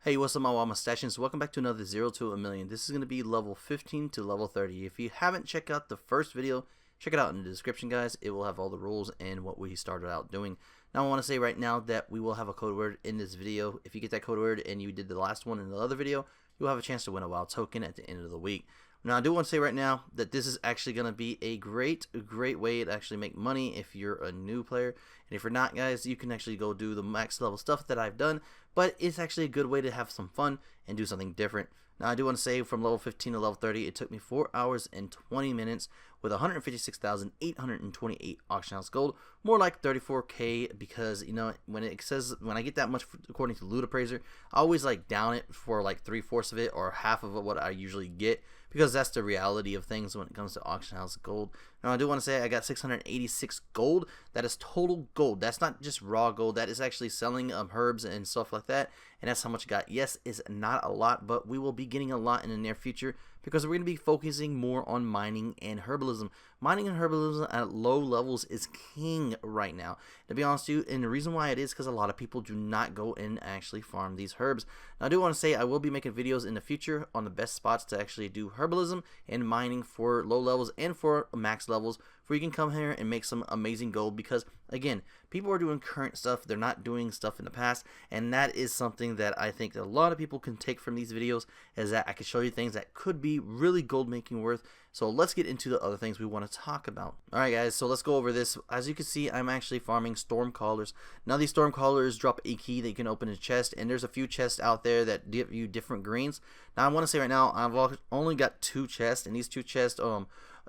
Hey, what's up my wild mustachians? Welcome back to another 0 to a million. This is going to be level 15 to level 30. If you haven't checked out the first video, check it out in the description, guys. It will have all the rules and what we started out doing. Now I want to say right now that we will have a code word in this video. If you get that code word and you did the last one in the other video, you'll have a chance to win a wild token at the end of the week. Now I do want to say right now that this is actually going to be a great way to actually make money if you're a new player. And if you're not, guys, you can actually go do the max level stuff that I've done. But it's actually a good way to have some fun and do something different. Now I do want to say from level 15 to level 30, it took me 4 hours and 20 minutes with 156,828 auction house gold. More like 34k, because you know when I get that much according to Loot Appraiser, I always like down it for like 3/4 of it or half of what I usually get, because that's the reality of things when it comes to auction house gold. Now I do want to say I got 686 gold. That is total gold. That's not just raw gold. That is actually selling herbs and stuff like that. And that's how much I got. Yes, it's not a lot, but we will be getting a lot in the near future because we're going to be focusing more on mining and herbalism. Mining and herbalism at low levels is king right now, to be honest with you. And the reason why it is because a lot of people do not go and actually farm these herbs. Now I do want to say I will be making videos in the future on the best spots to actually do herbalism and mining for low levels and for max levels, where you can come here and make some amazing gold, because again, people are doing current stuff, they're not doing stuff in the past, and that is something that I think that a lot of people can take from these videos, is that I can show you things that could be really gold making worth. So let's get into the other things we want to talk about. Alright guys, so let's go over this. As you can see, I'm actually farming storm callers. Now these storm callers drop a key that you can open a chest, and there's a few chests out there that give you different greens. Now I want to say right now, I've only got 2 chests, and these 2 chests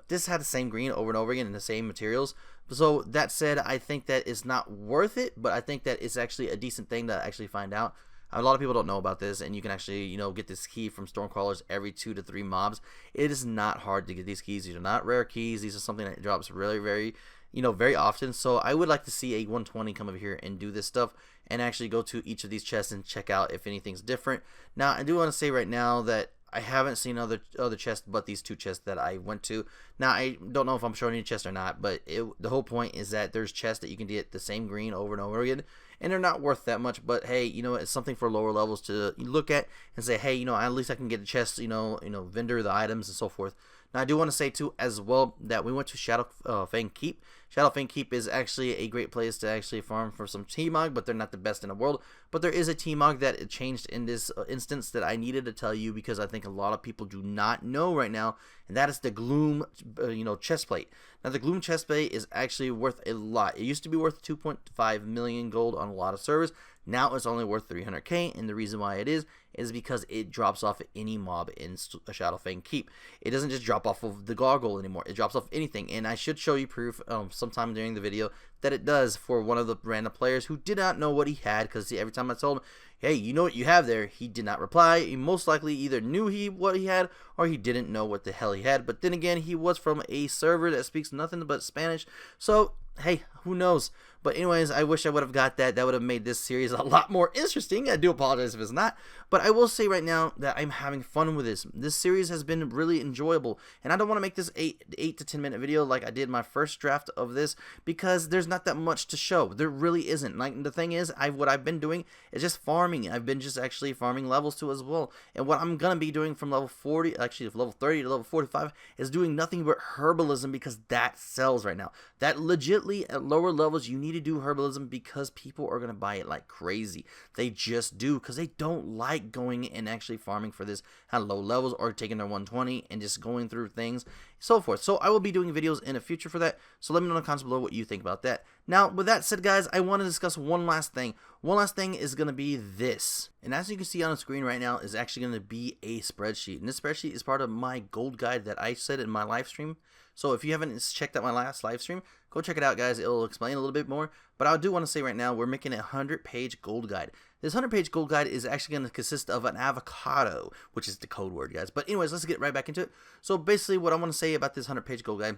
this had the same green over and over again in the same materials. So that said, I think that it's not worth it, but I think that it's actually a decent thing to actually find out. A lot of people don't know about this, and you can actually, you know, get this key from Stormcrawlers every 2 to 3 mobs. It is not hard to get these keys. These are not rare keys. These are something that drops really, very often. So I would like to see a 120 come over here and do this stuff and actually go to each of these chests and check out if anything's different. Now, I do want to say right now that I haven't seen other chests but these 2 chests that I went to. Now I don't know if I'm showing you chests or not, but the whole point is that there's chests that you can get the same green over and over again, and they're not worth that much. But hey, you know, it's something for lower levels to look at and say, hey, you know, at least I can get a chest, you know, vendor the items and so forth. Now I do want to say too as well that we went to Shadowfang Keep. Shadowfang Keep is actually a great place to actually farm for some T-Mog, but they're not the best in the world. But there is a T-Mog that changed in this instance that I needed to tell you, because I think a lot of people do not know right now, and that is the Gloom chest plate. Now the Gloom chest plate is actually worth a lot. It used to be worth 2.5 million gold on a lot of servers. Now it's only worth 300k, and the reason why it is because it drops off any mob in Shadowfang Keep. It doesn't just drop off of the gargoyle anymore. It drops off anything, and I should show you proof sometime during the video that it does for one of the random players who did not know what he had, because every time I told him, hey, you know what you have there, he did not reply. He most likely either knew what he had or he didn't know what the hell he had. But then again, he was from a server that speaks nothing but Spanish, so hey, who knows. But anyways, I wish I would have got that. That would have made this series a lot more interesting. I do apologize if it's not. But I will say right now that I'm having fun with this. This series has been really enjoyable. And I don't want to make this 8 to 10 minute video like I did my first draft of this, because there's not that much to show. There really isn't. Like, the thing is, what I've been doing is just farming. I've been just actually farming levels too as well. And what I'm going to be doing from level 40, actually level 30 to level 45, is doing nothing but herbalism, because that sells right now. That legitly at lower levels you need to do herbalism, because people are going to buy it like crazy. They just do, because they don't like going and actually farming for this at low levels, or taking their 120 and just going through things, so forth. So I will be doing videos in the future for that, so let me know in the comments below what you think about that. Now with that said, guys, I want to discuss one last thing. One last thing is going to be this, and as you can see on the screen right now, is actually going to be a spreadsheet, and this spreadsheet is part of my gold guide that I said in my live stream. So if you haven't checked out my last live stream, go check it out, guys. It will explain a little bit more. But I do want to say right now, we're making a 100-page gold guide. This 100-page gold guide is actually going to consist of an avocado, which is the code word, guys. But anyways, let's get right back into it. So basically, what I want to say about this 100-page gold guide,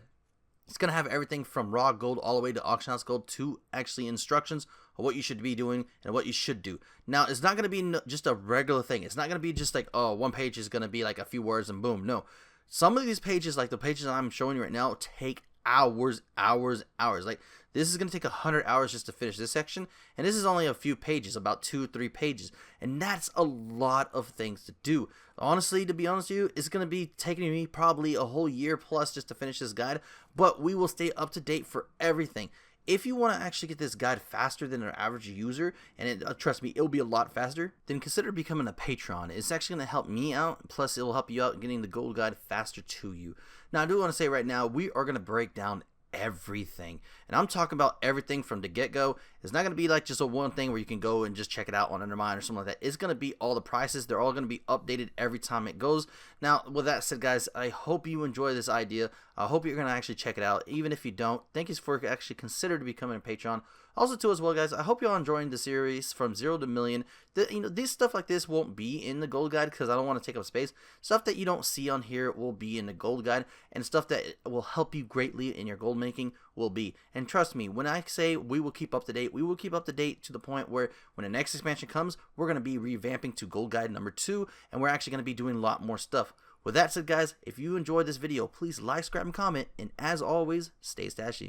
it's going to have everything from raw gold all the way to auction house gold, to actually instructions of what you should be doing and what you should do. Now, it's not going to be just a regular thing. It's not going to be just like, oh, one page is going to be like a few words and boom. No. Some of these pages, like the pages I'm showing you right now, take hours. Like This is going to take 100 hours just to finish this section, and this is only a few pages, about 2-3 pages, and that's a lot of things to do. Honestly, to be honest with you, it's going to be taking me probably a whole year plus just to finish this guide, but we will stay up to date for everything. If you want to actually get this guide faster than an average user, and trust me, it'll be a lot faster, then consider becoming a patron. It's actually going to help me out, plus it will help you out getting the gold guide faster to you. Now, I do want to say right now, we are going to break down everything, and I'm talking about everything from the get-go. It's not going to be like just a one thing where you can go and just check it out on Undermine or something like that. It's going to be all the prices. They're all going to be updated every time it goes. Now, with that said, guys, I hope you enjoy this idea. I hope you're going to actually check it out. Even if you don't, thank you for actually considering becoming a patron. Also, too, as well, guys, I hope you're all enjoying the series from 0 to million. This stuff like this won't be in the gold guide because I don't want to take up space. Stuff that you don't see on here will be in the gold guide, and stuff that will help you greatly in your gold making will be. And trust me, when I say we will keep up to date, we will keep up to date to the point where when the next expansion comes, we're going to be revamping to gold guide number 2, and we're actually going to be doing a lot more stuff. With that said, guys, if you enjoyed this video, please like, subscribe, and comment, and as always, stay stashy.